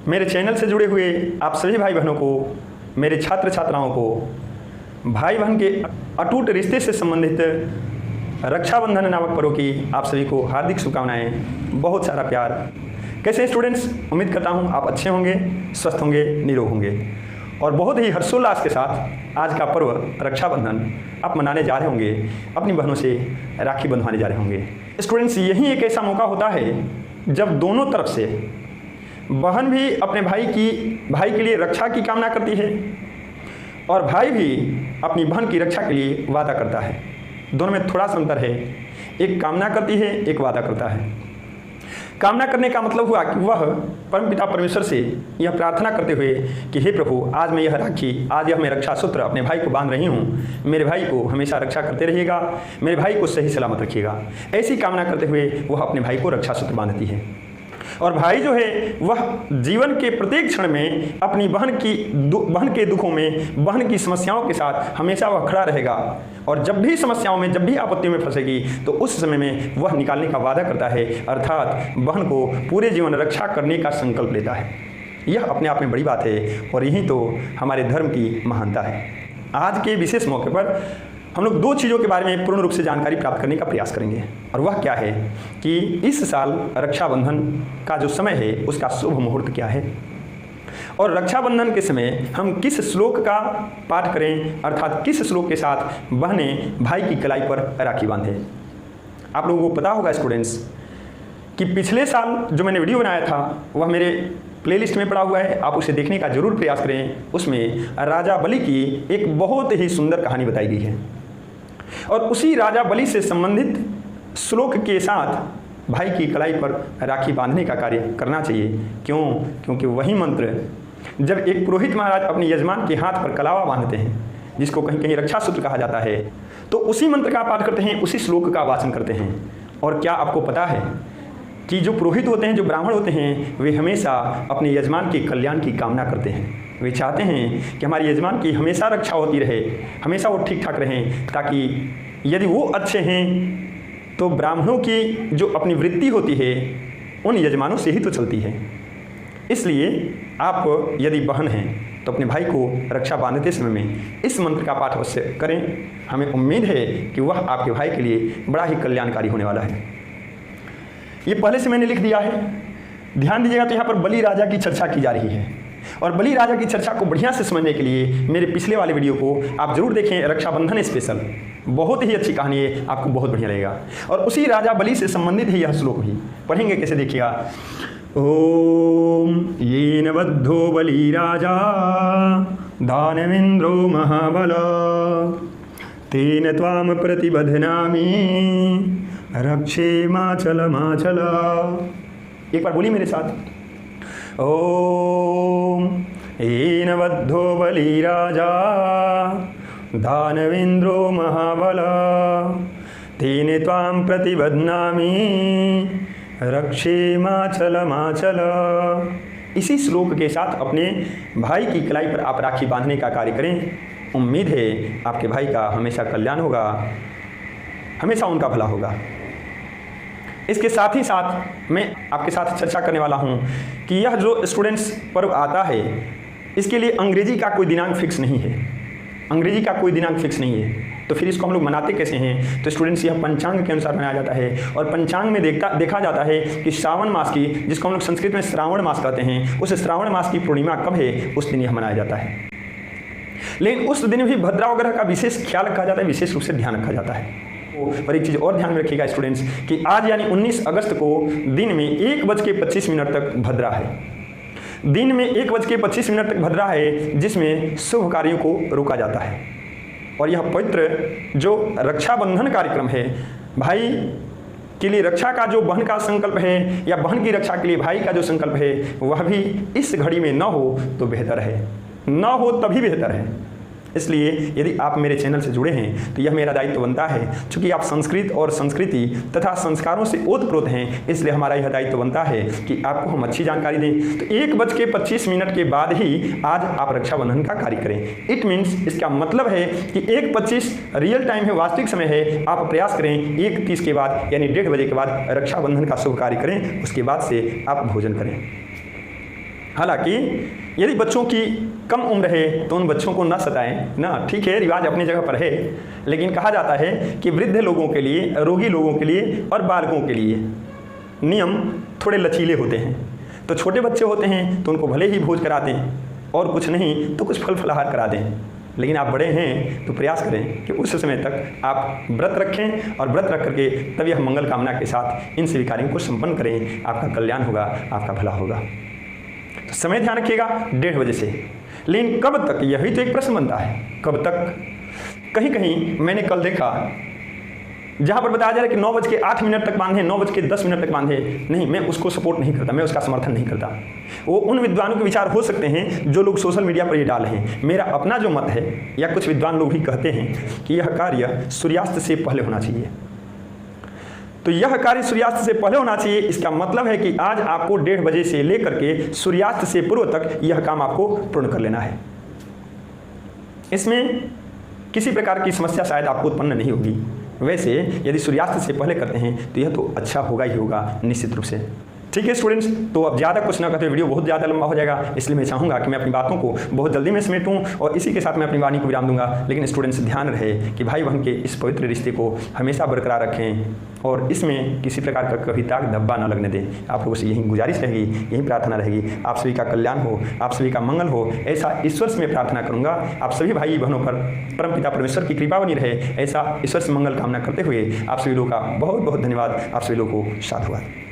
मेरे चैनल से जुड़े हुए आप सभी भाई बहनों को, मेरे छात्र छात्राओं को भाई बहन के अटूट रिश्ते से संबंधित रक्षाबंधन नामक पर्व की आप सभी को हार्दिक शुभकामनाएं, बहुत सारा प्यार। कैसे हैं स्टूडेंट्स? उम्मीद करता हूं आप अच्छे होंगे, स्वस्थ होंगे, निरोग होंगे और बहुत ही हर्षोल्लास के साथ आज का पर्व रक्षाबंधन आप मनाने जा रहे होंगे, अपनी बहनों से राखी बंधवाने जा रहे होंगे। स्टूडेंट्स, यही एक ऐसा मौका होता है जब दोनों तरफ से बहन भी अपने भाई के लिए रक्षा की कामना करती है और भाई भी अपनी बहन की रक्षा के लिए वादा करता है। दोनों में थोड़ा सा अंतर है, एक कामना करती है, एक वादा करता है। कामना करने का मतलब हुआ कि वह परमपिता परमेश्वर से यह प्रार्थना करते हुए कि हे प्रभु, आज मैं यह राखी, आज यह मैं रक्षा सूत्र अपने भाई को बांध रही हूँ, मेरे भाई को हमेशा रक्षा करते रहिएगा, मेरे भाई को सही सलामत रखिएगा। ऐसी कामना करते हुए वह अपने भाई को रक्षा सूत्र बांधती है और भाई जो है वह जीवन के प्रत्येक क्षण में अपनी बहन के दुखों में, बहन की समस्याओं के साथ हमेशा वह खड़ा रहेगा और जब भी समस्याओं में, जब भी आपत्तियों में फंसेगी तो उस समय में वह निकालने का वादा करता है, अर्थात बहन को पूरे जीवन रक्षा करने का संकल्प लेता है। यह अपने आप में बड़ी बात है और यही तो हमारे धर्म की महानता है। आज के विशेष मौके पर हम लोग दो चीज़ों के बारे में पूर्ण रूप से जानकारी प्राप्त करने का प्रयास करेंगे और वह क्या है कि इस साल रक्षाबंधन का जो समय है उसका शुभ मुहूर्त क्या है और रक्षाबंधन के समय हम किस श्लोक का पाठ करें, अर्थात किस श्लोक के साथ बहनें भाई की कलाई पर राखी बांधें। आप लोगों को पता होगा स्टूडेंट्स कि पिछले साल जो मैंने वीडियो बनाया था वह मेरे प्लेलिस्ट में पड़ा हुआ है, आप उसे देखने का जरूर प्रयास करें। उसमें राजा बलि की एक बहुत ही सुंदर कहानी बताई गई है और उसी राजा बलि से संबंधित श्लोक के साथ भाई की कलाई पर राखी बांधने का कार्य करना चाहिए। क्यों? क्योंकि वही मंत्र जब एक पुरोहित महाराज अपने यजमान के हाथ पर कलावा बांधते हैं, जिसको कहीं कहीं रक्षा सूत्र कहा जाता है, तो उसी मंत्र का पाठ करते हैं, उसी श्लोक का वाचन करते हैं। और क्या आपको पता है कि जो पुरोहित होते हैं, जो ब्राह्मण होते हैं, वे हमेशा अपने यजमान के कल्याण की कामना करते हैं। वे चाहते हैं कि हमारे यजमान की हमेशा रक्षा होती रहे, हमेशा वो ठीक ठाक रहें, ताकि यदि वो अच्छे हैं तो ब्राह्मणों की जो अपनी वृत्ति होती है उन यजमानों से ही तो चलती है। इसलिए आप यदि बहन हैं तो अपने भाई को रक्षा बांधते समय में इस मंत्र का पाठ अवश्य करें। हमें उम्मीद है कि वह आपके भाई के लिए बड़ा ही कल्याणकारी होने वाला है। ये पहले से मैंने लिख दिया है, ध्यान दीजिएगा। तो यहाँ पर बलि राजा की चर्चा की जा रही है और बलि राजा की चर्चा को बढ़िया से समझने के लिए मेरे पिछले वाले वीडियो को आप जरूर देखें, रक्षाबंधन स्पेशल। बहुत ही अच्छी कहानी है, आपको बहुत बढ़िया लगेगा। और उसी राजा बलि से संबंधित ही यह श्लोक भी पढ़ेंगे। कैसे? देखिएगा। ओम येन बद्धो बलि राजा दानवेन्द्रो महाबल तेन त्वाम प्रतिबध्नामि रक्षे माचल माचल। एक बार बोलिए मेरे साथ। ओम येन बद्धो बलि राजा दानवेन्द्रो महाबल तेन त्वां प्रतिबध्नामि रक्षे माचल माचल। इसी श्लोक के साथ अपने भाई की कलाई पर आप राखी बांधने का कार्य करें। उम्मीद है आपके भाई का हमेशा कल्याण होगा, हमेशा उनका भला होगा। इसके साथ ही साथ मैं आपके साथ चर्चा करने वाला हूं कि यह जो स्टूडेंट्स पर्व आता है इसके लिए अंग्रेजी का कोई दिनांक फिक्स नहीं है। अंग्रेजी का कोई दिनांक फिक्स नहीं है, तो फिर इसको हम लोग मनाते कैसे हैं? तो स्टूडेंट्स, यह पंचांग के अनुसार मनाया जाता है और पंचांग में देखा जाता है कि श्रावण मास की, जिसको हम लोग संस्कृत में श्रावण मास कहते हैं, उस श्रावण मास की पूर्णिमा कब है उस दिन यह मनाया जाता है। लेकिन उस दिन भी भद्रा वगैरह का विशेष ख्याल रखा जाता है, विशेष रूप से ध्यान रखा जाता है। और एक चीज़ और ध्यान में रखिएगा स्टूडेंट्स कि आज यानी 19 अगस्त को दिन में 1:25 तक भद्रा है। दिन में 1:25 तक भद्रा है, जिसमें शुभ कार्यों को रोका जाता है। और यह पवित्र जो रक्षाबंधन कार्यक्रम है, भाई के लिए रक्षा का जो बहन का संकल्प है या बहन की रक्षा के लिए भाई का जो संकल्प है, वह भी इस घड़ी में न हो तो बेहतर है, न हो तभी बेहतर है। इसलिए यदि आप मेरे चैनल से जुड़े हैं तो यह मेरा दायित्व बनता है, क्योंकि आप संस्कृत और संस्कृति तथा संस्कारों से ओतप्रोत हैं, इसलिए हमारा यह दायित्व बनता है कि आपको हम अच्छी जानकारी दें। तो 1:25 के बाद ही आज आप रक्षाबंधन का कार्य करें। इट मीन्स, इसका मतलब है कि 1:25 रियल टाइम है, वास्तविक समय है। आप प्रयास करें 1:30 के बाद यानी 1:30 बजे के बाद रक्षाबंधन का शुभ कार्य करें, उसके बाद से आप भोजन करें। हालांकि यदि बच्चों की कम उम्र है तो उन बच्चों को न सताएं ना, ठीक है, रिवाज अपनी जगह पर है, लेकिन कहा जाता है कि वृद्ध लोगों के लिए, रोगी लोगों के लिए और बालकों के लिए नियम थोड़े लचीले होते हैं। तो छोटे बच्चे होते हैं तो उनको भले ही भोज करा दें और कुछ नहीं तो कुछ फल फलाहार करा दें, लेकिन आप बड़े हैं तो प्रयास करें कि उस समय तक आप व्रत रखें और व्रत रख करके तभी हम मंगल कामना के साथ इन सभी कार्यों को संपन्न करें। आपका कल्याण होगा, आपका भला होगा। तो समय ध्यान रखिएगा 1:30 बजे से। लेकिन कब तक, यही तो एक प्रश्न बनता है, कब तक? कहीं कहीं मैंने कल देखा जहाँ पर बताया जा रहा है कि 9:08 तक बांधे, 9:10 तक बांधे। नहीं, मैं उसको सपोर्ट नहीं करता, मैं उसका समर्थन नहीं करता। वो उन विद्वानों के विचार हो सकते हैं जो लोग सोशल मीडिया पर ये डाल रहे हैं। मेरा अपना जो मत है, या कुछ विद्वान लोग भी कहते हैं कि यह कार्य सूर्यास्त से पहले होना चाहिए। तो यह कार्य सूर्यास्त से पहले होना चाहिए, इसका मतलब है कि आज आपको 1:30 बजे से लेकर के सूर्यास्त से पूर्व तक यह काम आपको पूर्ण कर लेना है। इसमें किसी प्रकार की समस्या शायद आपको उत्पन्न नहीं होगी। वैसे यदि सूर्यास्त से पहले करते हैं तो यह तो अच्छा होगा ही होगा निश्चित रूप से। ठीक है स्टूडेंट्स, तो अब ज़्यादा कुछ ना करते, वीडियो बहुत ज़्यादा लंबा हो जाएगा, इसलिए मैं चाहूँगा कि मैं अपनी बातों को बहुत जल्दी में समेटूँ और इसी के साथ मैं अपनी वाणी को विराम दूंगा। लेकिन स्टूडेंट्स ध्यान रहे कि भाई बहन के इस पवित्र रिश्ते को हमेशा बरकरार रखें और इसमें किसी प्रकार का कभी ताक धब्बा न लगने दें। आप लोगों से यही गुजारिश रहेगी, यही प्रार्थना रहेगी। आप सभी का कल्याण हो, आप सभी का मंगल हो, ऐसा ईश्वर से मैं प्रार्थना करूँगा। आप सभी भाई बहनों पर परमपिता परमेश्वर की कृपा बनी रहे, ऐसा ईश्वर से मंगल कामना करते हुए आप सभी लोगों का बहुत बहुत धन्यवाद। आप सभी लोगों को साधुवाद।